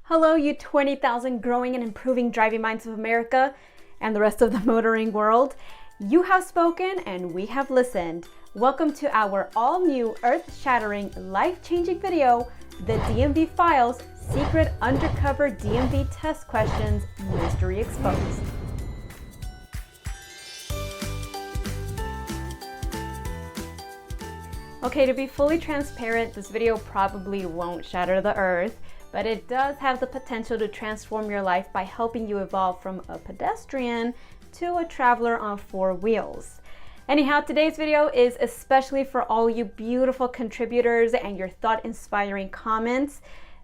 Hello, you 20,000 growing and improving driving minds of America and the rest of the motoring world. You have spoken and we have listened. Welcome to our all-new earth-shattering, life-changing video, the DMV Files Secret Undercover DMV Test Questions Mystery Exposed. Okay, to be fully transparent, this video probably won't shatter the earth, but it does have the potential to transform your life by helping you evolve from a pedestrian to a traveler on four wheels. Anyhow, today's video is especially for all you beautiful contributors and your thought-inspiring comments.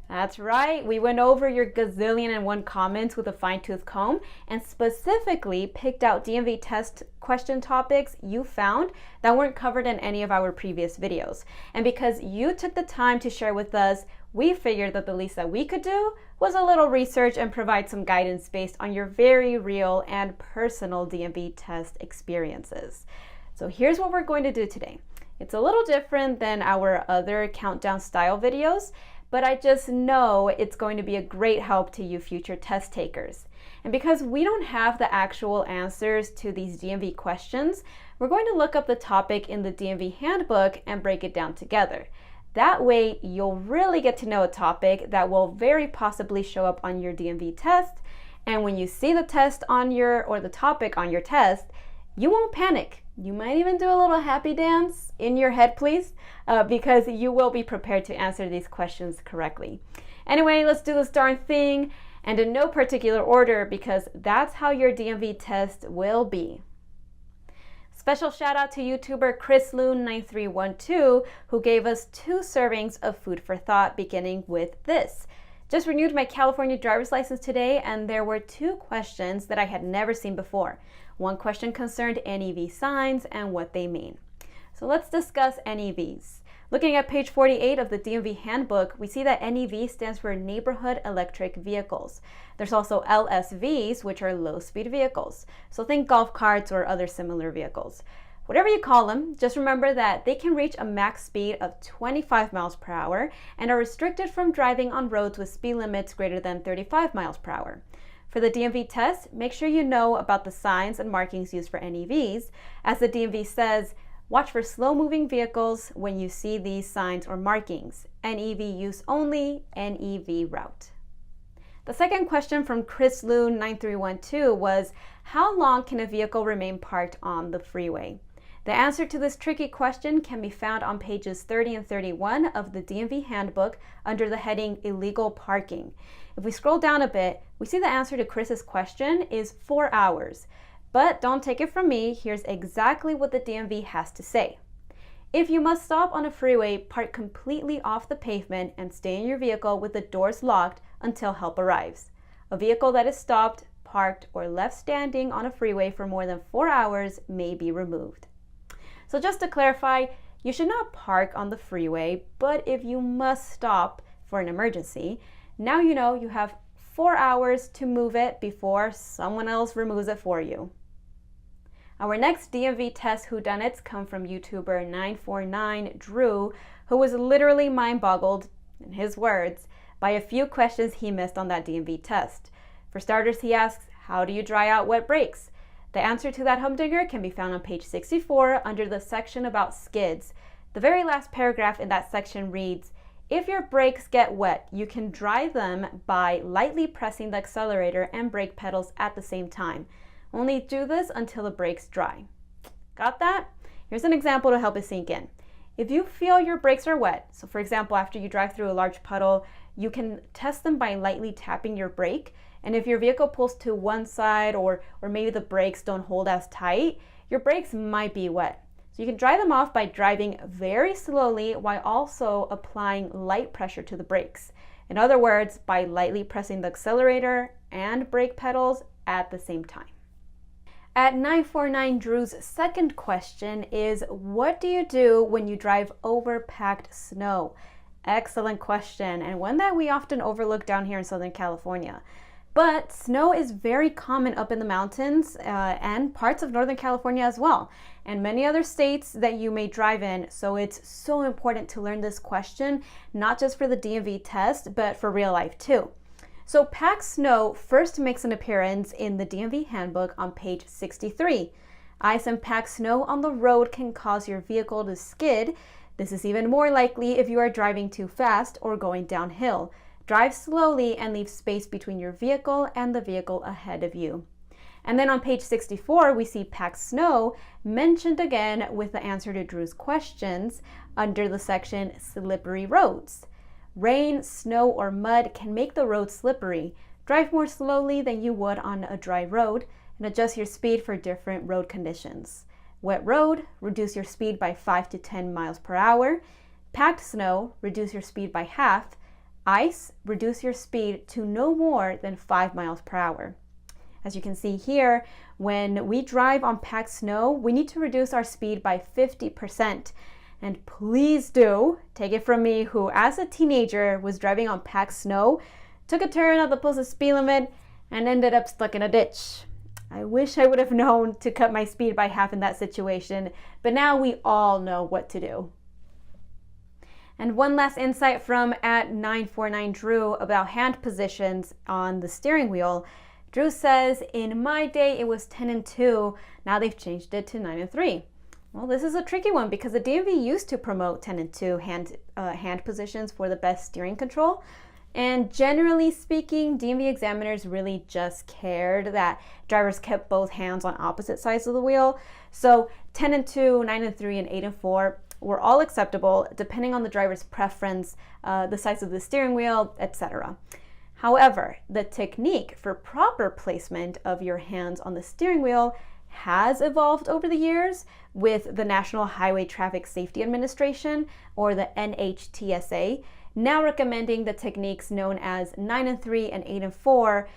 That's right, we went over your gazillion and one comments with a fine-tooth comb and specifically picked out DMV test question topics you found that weren't covered in any of our previous videos. And because you took the time to share with us, we figured that the least that we could do was a little research and provide some guidance based on your very real and personal DMV test experiences. So here's what we're going to do today. It's a little different than our other countdown style videos, but I just know it's going to be a great help to you future test takers. And because we don't have the actual answers to these DMV questions, we're going to look up the topic in the DMV Handbook and break it down together. That way, you'll really get to know a topic that will very possibly show up on your DMV test. And when you see the test on the topic on your test, you won't panic. You might even do a little happy dance in your head, please, because you will be prepared to answer these questions correctly. Anyway, let's do this darn thing, and in no particular order, because that's how your DMV test will be. Special shout out to YouTuber ChrisLoon9312, who gave us 2 servings of food for thought, beginning with this. Just renewed my California driver's license today, and there were 2 questions that I had never seen before. One question concerned NEV signs and what they mean. So let's discuss NEVs. Looking at page 48 of the DMV Handbook, we see that NEV stands for Neighborhood Electric Vehicles. There's also LSVs, which are low-speed vehicles. So think golf carts or other similar vehicles. Whatever you call them, just remember that they can reach a max speed of 25 miles per hour and are restricted from driving on roads with speed limits greater than 35 miles per hour. For the DMV test, make sure you know about the signs and markings used for NEVs. As the DMV says, watch for slow-moving vehicles when you see these signs or markings. NEV use only, NEV route. The second question from ChrisLoon9312 was, how long can a vehicle remain parked on the freeway? The answer to this tricky question can be found on pages 30 and 31 of the DMV Handbook under the heading Illegal Parking. If we scroll down a bit, we see the answer to Chris's question is 4 hours. But don't take it from me, here's exactly what the DMV has to say. If you must stop on a freeway, park completely off the pavement and stay in your vehicle with the doors locked until help arrives. A vehicle that is stopped, parked, or left standing on a freeway for more than 4 hours may be removed. So just to clarify, you should not park on the freeway, but if you must stop for an emergency, now you know you have 4 hours to move it before someone else removes it for you. Our next DMV test whodunits come from YouTuber 949Drew, who was literally mind-boggled, in his words, by a few questions he missed on that DMV test. For starters, he asks, how do you dry out wet brakes? The answer to that humdinger can be found on page 64 under the section about skids. The very last paragraph in that section reads, if your brakes get wet, you can dry them by lightly pressing the accelerator and brake pedals at the same time. Only do this until the brakes dry. Got that? Here's an example to help it sink in. If you feel your brakes are wet, so for example, after you drive through a large puddle, you can test them by lightly tapping your brake. And if your vehicle pulls to one side or maybe the brakes don't hold as tight, your brakes might be wet. So you can dry them off by driving very slowly while also applying light pressure to the brakes. In other words, by lightly pressing the accelerator and brake pedals at the same time. At 949 Drew's second question is, what do you do when you drive over packed snow? Excellent question, and one that we often overlook down here in Southern California. But snow is very common up in the mountains and parts of Northern California as well, and many other states that you may drive in. So it's so important to learn this question, not just for the DMV test, but for real life too. So packed snow first makes an appearance in the DMV Handbook on page 63. Ice and packed snow on the road can cause your vehicle to skid. This is even more likely if you are driving too fast or going downhill. Drive slowly and leave space between your vehicle and the vehicle ahead of you. And then on page 64, we see packed snow mentioned again with the answer to Drew's questions under the section slippery roads. Rain, snow, or mud can make the road slippery. Drive more slowly than you would on a dry road and adjust your speed for different road conditions. Wet road, reduce your speed by 5 to 10 miles per hour. Packed snow, reduce your speed by half. Ice, reduce your speed to no more than 5 miles per hour. As you can see here, when we drive on packed snow, we need to reduce our speed by 50%. And please do, take it from me, who as a teenager was driving on packed snow, took a turn at the posted speed limit, and ended up stuck in a ditch. I wish I would have known to cut my speed by half in that situation, but now we all know what to do. And one last insight from @949Drew about hand positions on the steering wheel. Drew says, in my day it was 10 and 2, now they've changed it to 9 and 3. Well, this is a tricky one because the DMV used to promote 10 and 2 hand positions for the best steering control. And generally speaking, DMV examiners really just cared that drivers kept both hands on opposite sides of the wheel. So 10 and 2, 9 and 3, and 8 and 4 were all acceptable depending on the driver's preference, the size of the steering wheel, etc. However, the technique for proper placement of your hands on the steering wheel has evolved over the years with the National Highway Traffic Safety Administration, or the NHTSA, now recommending the techniques known as 9 and 3 and 8 and 4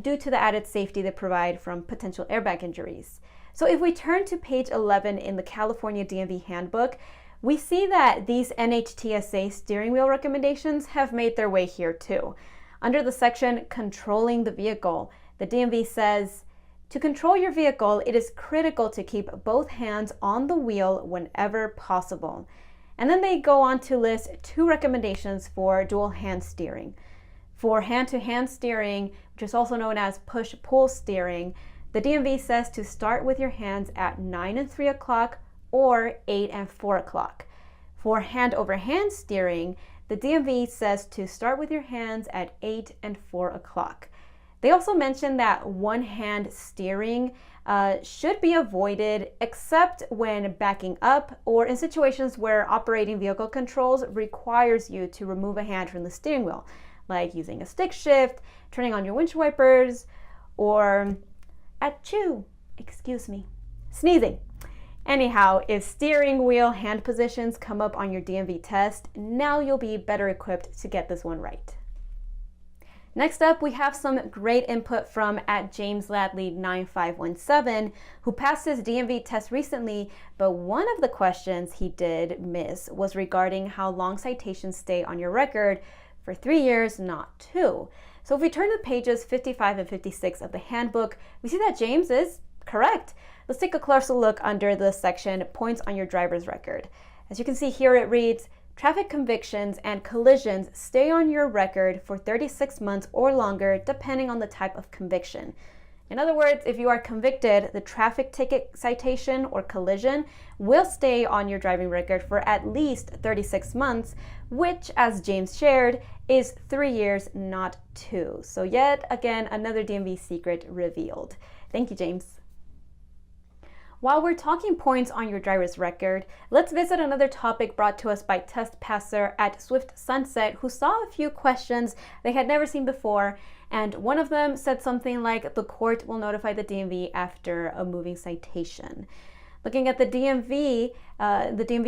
due to the added safety they provide from potential airbag injuries. So if we turn to page 11 in the California DMV Handbook, we see that these NHTSA steering wheel recommendations have made their way here too. Under the section Controlling the Vehicle, the DMV says, to control your vehicle, it is critical to keep both hands on the wheel whenever possible. And then they go on to list 2 recommendations for dual hand steering. For hand-to-hand steering, which is also known as push-pull steering, the DMV says to start with your hands at 9 and 3 o'clock or 8 and 4 o'clock. For hand-over-hand steering, the DMV says to start with your hands at 8 and 4 o'clock. They also mention that one-hand steering should be avoided except when backing up or in situations where operating vehicle controls requires you to remove a hand from the steering wheel, like using a stick shift, turning on your windshield wipers, or sneezing. Anyhow, if steering wheel hand positions come up on your DMV test, now you'll be better equipped to get this one right. Next up, we have some great input from @JamesLadley9517, who passed his DMV test recently, but one of the questions he did miss was regarding how long citations stay on your record for 3 years, not 2. So if we turn to pages 55 and 56 of the handbook, we see that James is correct. Let's take a closer look under the section Points on your driver's record. As you can see here, it reads, traffic convictions and collisions stay on your record for 36 months or longer, depending on the type of conviction. In other words, if you are convicted, the traffic ticket citation or collision will stay on your driving record for at least 36 months, which, as James shared, is 3 years, not 2. So yet again, another DMV secret revealed. Thank you, James. While we're talking points on your driver's record, let's visit another topic brought to us by test passer at Swift Sunset, who saw a few questions they had never seen before, and one of them said something like, the court will notify the DMV after a moving citation. Looking at the DMV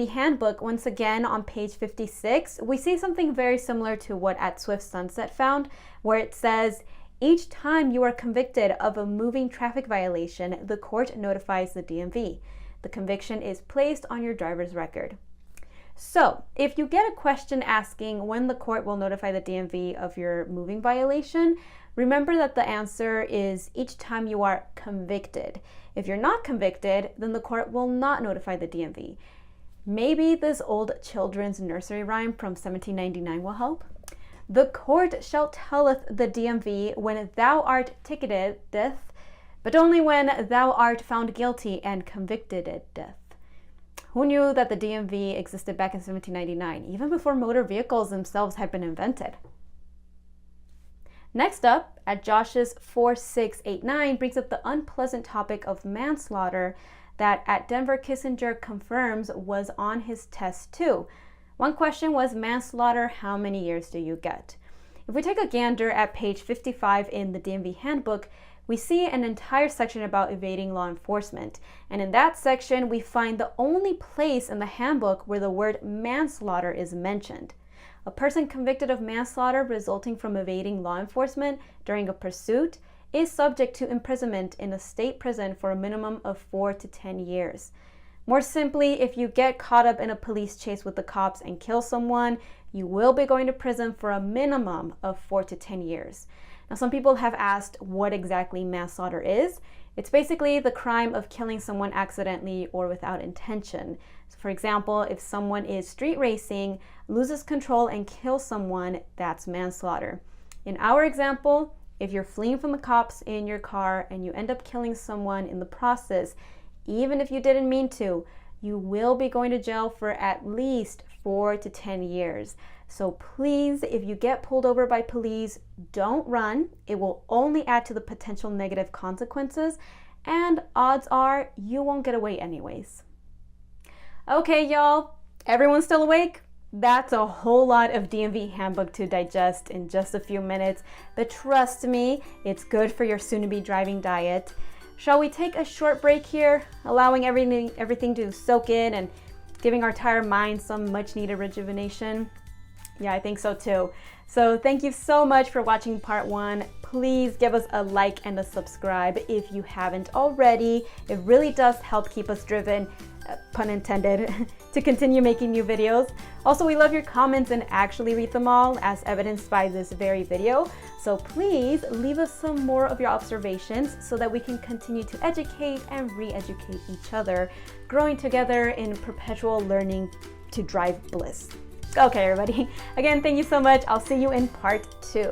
Handbook, once again on page 56, we see something very similar to what at Swift Sunset found, where it says, each time you are convicted of a moving traffic violation, the court notifies the DMV. The conviction is placed on your driver's record. So, if you get a question asking when the court will notify the DMV of your moving violation, remember that the answer is each time you are convicted. If you're not convicted, then the court will not notify the DMV. Maybe this old children's nursery rhyme from 1799 will help. The court shall telleth the DMV when thou art ticketedeth, but only when thou art found guilty and convictedeth. Who knew that the DMV existed back in 1799, even before motor vehicles themselves had been invented? Next up, at Josh's 4689, brings up the unpleasant topic of manslaughter that at Denver Kissinger confirms was on his test too. One question was, manslaughter, how many years do you get? If we take a gander at page 55 in the DMV Handbook, we see an entire section about evading law enforcement. And in that section, we find the only place in the handbook where the word manslaughter is mentioned. A person convicted of manslaughter resulting from evading law enforcement during a pursuit is subject to imprisonment in a state prison for a minimum of 4 to 10 years. More simply, if you get caught up in a police chase with the cops and kill someone, you will be going to prison for a minimum of 4 to 10 years. Now, some people have asked what exactly manslaughter is. It's basically the crime of killing someone accidentally or without intention. So for example, if someone is street racing, loses control and kills someone, that's manslaughter. In our example, if you're fleeing from the cops in your car and you end up killing someone in the process, even if you didn't mean to, you will be going to jail for at least 4 to 10 years. So please, if you get pulled over by police, don't run. It will only add to the potential negative consequences, and odds are you won't get away anyways. Okay, y'all, everyone still awake? That's a whole lot of DMV Handbook to digest in just a few minutes, but trust me, it's good for your soon-to-be driving diet. Shall we take a short break here, allowing everything to soak in and giving our tired minds some much-needed rejuvenation? Yeah, I think so too. So thank you so much for watching part 1. Please give us a like and a subscribe if you haven't already. It really does help keep us driven, pun intended, to continue making new videos. Also, we love your comments and actually read them all, as evidenced by this very video. So please leave us some more of your observations so that we can continue to educate and re-educate each other, growing together in perpetual learning to drive bliss. Okay, everybody. Again, thank you so much. I'll see you in part 2.